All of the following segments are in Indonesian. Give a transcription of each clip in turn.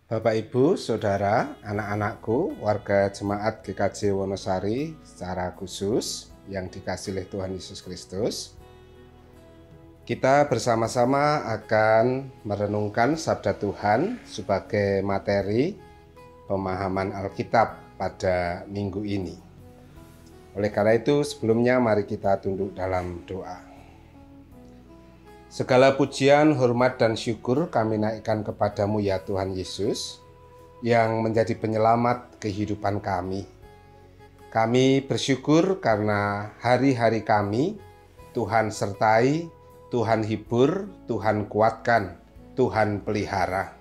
Bapak, Ibu, Saudara, anak-anakku, warga Jemaat GKJ Wonosari secara khusus yang dikasihi oleh Tuhan Yesus Kristus. Kita bersama-sama akan merenungkan Sabda Tuhan sebagai materi pemahaman Alkitab pada minggu ini. Oleh karena itu, sebelumnya mari kita tunduk dalam doa. Segala pujian, hormat, dan syukur kami naikkan kepadamu ya Tuhan Yesus, yang menjadi penyelamat kehidupan kami. Kami bersyukur karena hari-hari kami Tuhan sertai, Tuhan hibur, Tuhan kuatkan, Tuhan pelihara.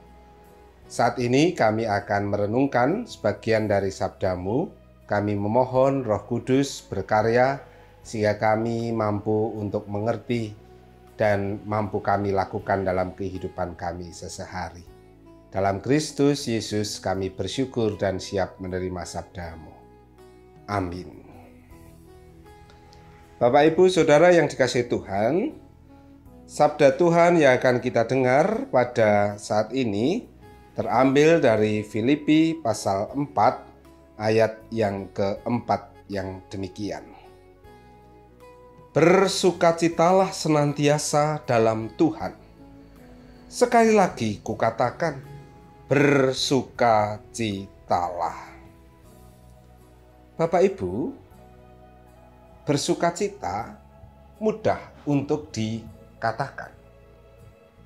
Saat ini kami akan merenungkan sebagian dari sabdamu. Kami memohon Roh Kudus berkarya sehingga kami mampu untuk mengerti dan mampu kami lakukan dalam kehidupan kami sehari-hari. Dalam Kristus Yesus kami bersyukur dan siap menerima sabdamu. Amin. Bapak, Ibu, Saudara yang dikasihi Tuhan, sabda Tuhan yang akan kita dengar pada saat ini terambil dari Filipi pasal 4 ayat yang keempat yang demikian. Bersukacitalah senantiasa dalam Tuhan. Sekali lagi kukatakan, bersukacitalah. Bapak, Ibu, bersukacita mudah untuk dikatakan,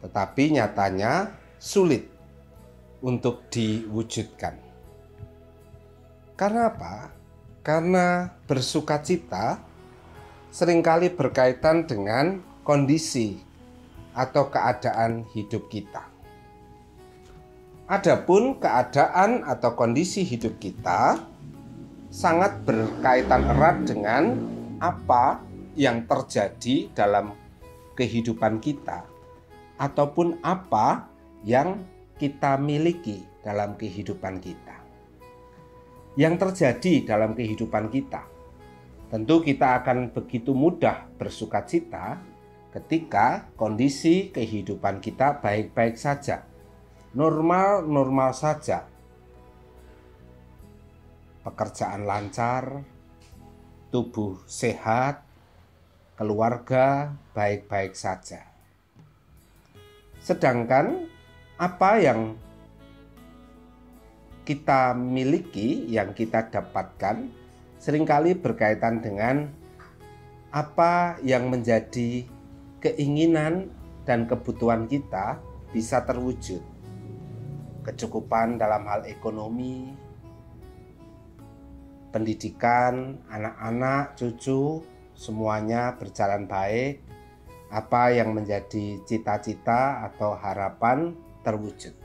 tetapi nyatanya sulit untuk diwujudkan. Karena apa? Karena bersukacita seringkali berkaitan dengan kondisi atau keadaan hidup kita. Adapun keadaan atau kondisi hidup kita sangat berkaitan erat dengan apa yang terjadi dalam kehidupan kita ataupun apa yang kita miliki dalam kehidupan kita. Yang terjadi dalam kehidupan kita, tentu kita akan begitu mudah bersukacita ketika kondisi kehidupan kita baik-baik saja, normal-normal saja. Pekerjaan lancar, tubuh sehat, keluarga baik-baik saja. Sedangkan apa yang kita miliki, yang kita dapatkan, seringkali berkaitan dengan apa yang menjadi keinginan dan kebutuhan kita bisa terwujud. Kecukupan dalam hal ekonomi, pendidikan, anak-anak, cucu, semuanya berjalan baik. Apa yang menjadi cita-cita atau harapan terwujud.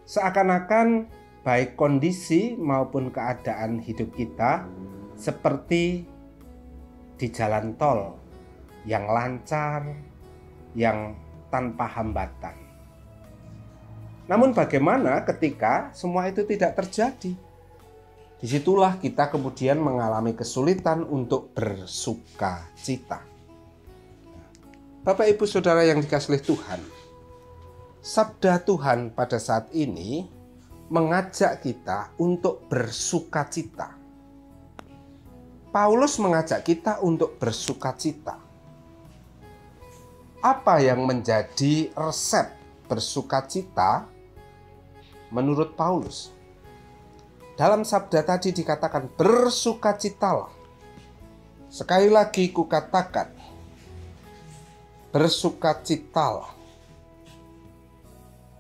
Seakan-akan baik kondisi maupun keadaan hidup kita seperti di jalan tol yang lancar, yang tanpa hambatan. Namun bagaimana ketika semua itu tidak terjadi? Disitulah kita kemudian mengalami kesulitan untuk bersukacita. Bapak, Ibu, Saudara yang dikasihi Tuhan, sabda Tuhan pada saat ini mengajak kita untuk bersukacita. Paulus mengajak kita untuk bersukacita. Apa yang menjadi resep bersukacita menurut Paulus? Dalam sabda tadi dikatakan bersukacitalah. Sekali lagi kukatakan, bersukacitalah.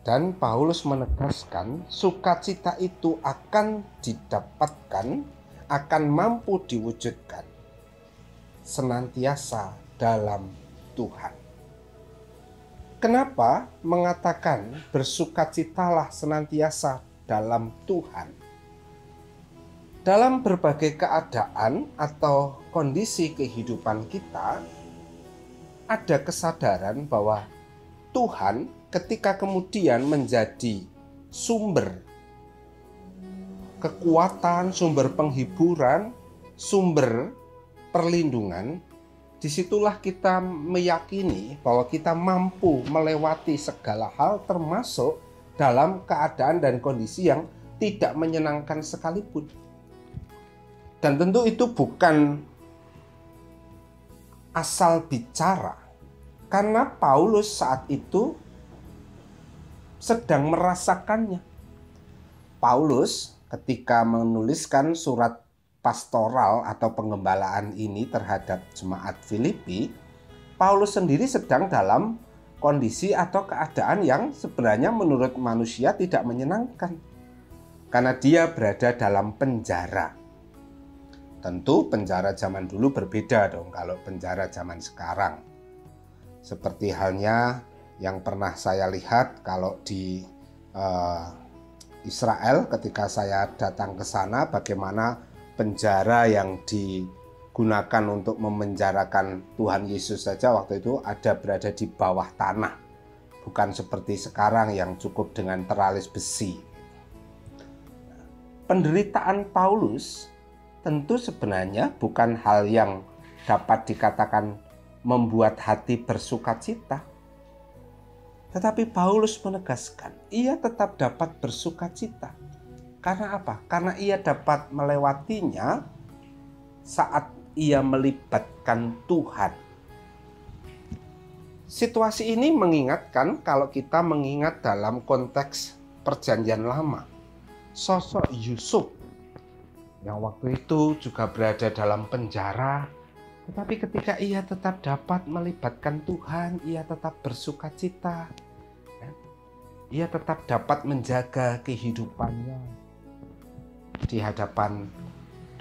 Dan Paulus menegaskan sukacita itu akan didapatkan, akan mampu diwujudkan senantiasa dalam Tuhan. Kenapa mengatakan bersukacitalah senantiasa dalam Tuhan? Dalam berbagai keadaan atau kondisi kehidupan kita, ada kesadaran bahwa Tuhan ketika kemudian menjadi sumber kekuatan, sumber penghiburan, sumber perlindungan, disitulah kita meyakini bahwa kita mampu melewati segala hal termasuk dalam keadaan dan kondisi yang tidak menyenangkan sekalipun. Dan tentu itu bukan asal bicara, karena Paulus saat itu sedang merasakannya. Paulus ketika menuliskan surat pastoral atau pengembalaan ini terhadap jemaat Filipi, Paulus sendiri sedang dalam kondisi atau keadaan yang sebenarnya menurut manusia tidak menyenangkan, karena dia berada dalam penjara. Tentu penjara zaman dulu berbeda dong kalau penjara zaman sekarang. Seperti halnya yang pernah saya lihat kalau di Israel ketika saya datang ke sana, bagaimana penjara yang digunakan untuk memenjarakan Tuhan Yesus saja waktu itu berada di bawah tanah. Bukan seperti sekarang yang cukup dengan teralis besi. Penderitaan Paulus tentu sebenarnya bukan hal yang dapat dikatakan membuat hati bersukacita. Tetapi Paulus menegaskan, ia tetap dapat bersukacita. Karena apa? Karena ia dapat melewatinya saat ia melibatkan Tuhan. Situasi ini mengingatkan kalau kita mengingat dalam konteks Perjanjian Lama. Sosok Yusuf yang waktu itu juga berada dalam penjara, tetapi ketika ia tetap dapat melibatkan Tuhan, ia tetap bersukacita. Ia tetap dapat menjaga kehidupannya di hadapan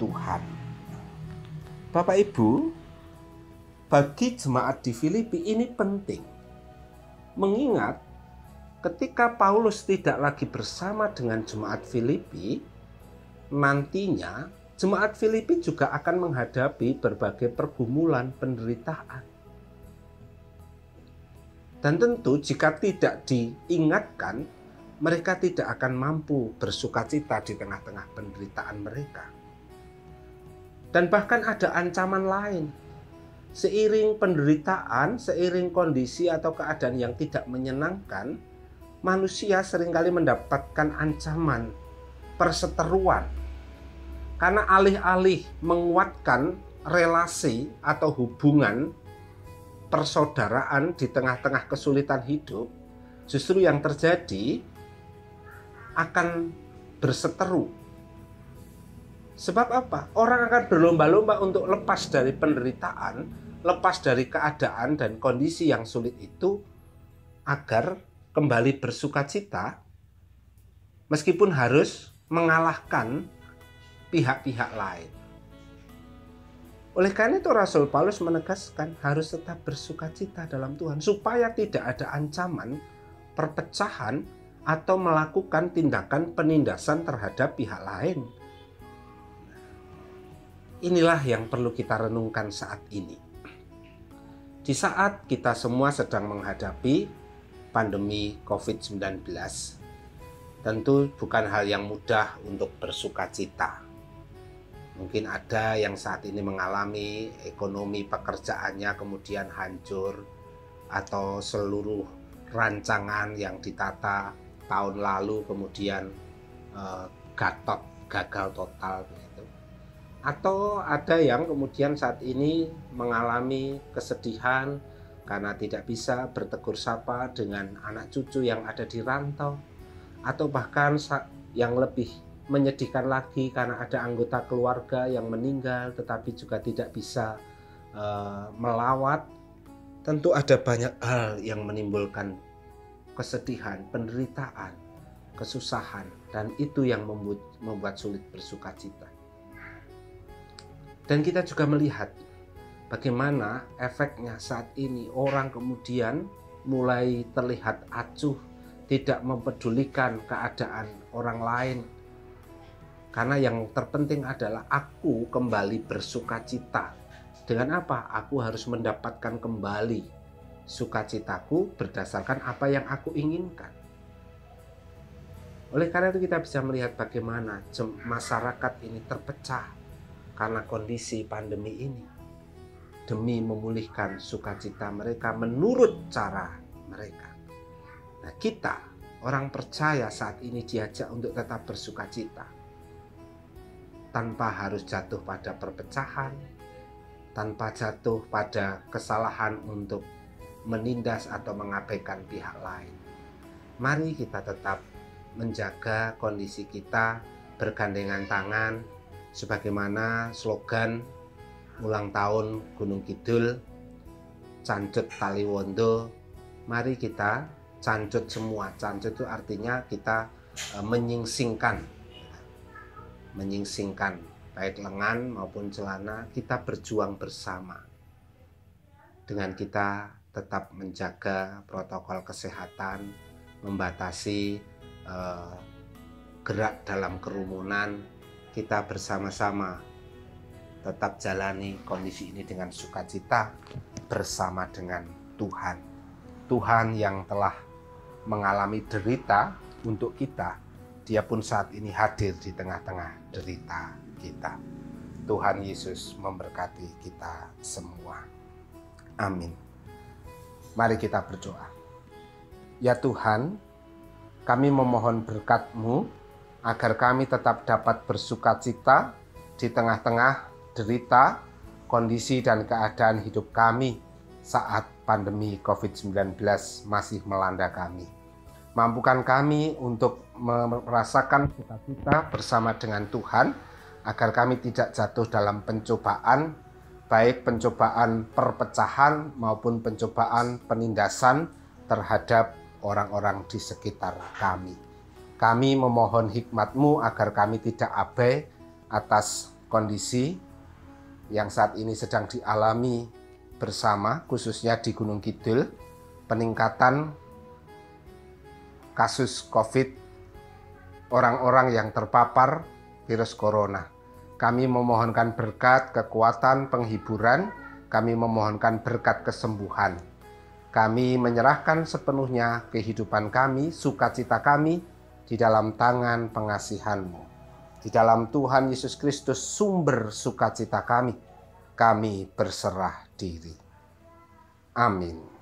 Tuhan. Bapak Ibu, bagi jemaat di Filipi ini penting. Mengingat ketika Paulus tidak lagi bersama dengan jemaat Filipi, nantinya jemaat Filipi juga akan menghadapi berbagai pergumulan, penderitaan. Dan tentu jika tidak diingatkan, mereka tidak akan mampu bersukacita di tengah-tengah penderitaan mereka. Dan bahkan ada ancaman lain. Seiring penderitaan, seiring kondisi atau keadaan yang tidak menyenangkan, manusia seringkali mendapatkan ancaman perseteruan. Karena alih-alih menguatkan relasi atau hubungan persaudaraan di tengah-tengah kesulitan hidup, justru yang terjadi akan berseteru. Sebab apa? Orang akan berlomba-lomba untuk lepas dari penderitaan, lepas dari keadaan dan kondisi yang sulit itu, agar kembali bersukacita, meskipun harus mengalahkan pihak-pihak lain. Oleh karena itu Rasul Paulus menegaskan harus tetap bersukacita dalam Tuhan supaya tidak ada ancaman perpecahan atau melakukan tindakan penindasan terhadap pihak lain. Inilah yang perlu kita renungkan saat ini. Di saat kita semua sedang menghadapi pandemi COVID-19, tentu bukan hal yang mudah untuk bersukacita. Mungkin ada yang saat ini mengalami ekonomi pekerjaannya kemudian hancur, atau seluruh rancangan yang ditata tahun lalu kemudian gagal total begitu. Atau ada yang kemudian saat ini mengalami kesedihan karena tidak bisa bertegur sapa dengan anak cucu yang ada di rantau, atau bahkan yang lebih menyedihkan lagi karena ada anggota keluarga yang meninggal tetapi juga tidak bisa melawat. Tentu ada banyak hal yang menimbulkan kesedihan, penderitaan, kesusahan, dan itu yang membuat sulit bersukacita. Dan kita juga melihat bagaimana efeknya saat ini orang kemudian mulai terlihat acuh, tidak mempedulikan keadaan orang lain. Karena yang terpenting adalah aku kembali bersukacita. Dengan apa? Aku harus mendapatkan kembali sukacitaku berdasarkan apa yang aku inginkan. Oleh karena itu kita bisa melihat bagaimana masyarakat ini terpecah karena kondisi pandemi ini. Demi memulihkan sukacita mereka menurut cara mereka. Nah, kita Orang percaya saat ini diajak untuk tetap bersukacita, tanpa harus jatuh pada perpecahan, tanpa jatuh pada kesalahan untuk menindas atau mengabaikan pihak lain. Mari kita tetap menjaga kondisi kita bergandengan tangan, sebagaimana slogan ulang tahun Gunung Kidul, Cancut Taliwondo. Mari kita cancut semua. Cancut itu artinya kita menyingsingkan baik lengan maupun celana. Kita berjuang bersama dengan kita tetap menjaga protokol kesehatan, membatasi gerak dalam kerumunan. Kita bersama-sama tetap jalani kondisi ini dengan sukacita bersama dengan Tuhan. Tuhan yang telah mengalami derita untuk kita, Dia pun saat ini hadir di tengah-tengah derita kita. Tuhan Yesus memberkati kita semua. Amin. Mari kita berdoa. Ya Tuhan, kami memohon berkat-Mu agar kami tetap dapat bersukacita di tengah-tengah derita, kondisi dan keadaan hidup kami saat pandemi COVID-19 masih melanda kami. Mampukan kami untuk merasakan sukacita bersama dengan Tuhan, agar kami tidak jatuh dalam pencobaan, baik pencobaan perpecahan maupun pencobaan penindasan terhadap orang-orang di sekitar kami. Kami memohon hikmat-Mu agar kami tidak abai atas kondisi yang saat ini sedang dialami bersama, khususnya di Gunung Kidul, peningkatan kasus COVID, orang-orang yang terpapar virus corona. Kami memohonkan berkat kekuatan penghiburan, kami memohonkan berkat kesembuhan. Kami menyerahkan sepenuhnya kehidupan kami, sukacita kami di dalam tangan pengasihan-Mu. Di dalam Tuhan Yesus Kristus, sumber sukacita kami berserah diri. Amin.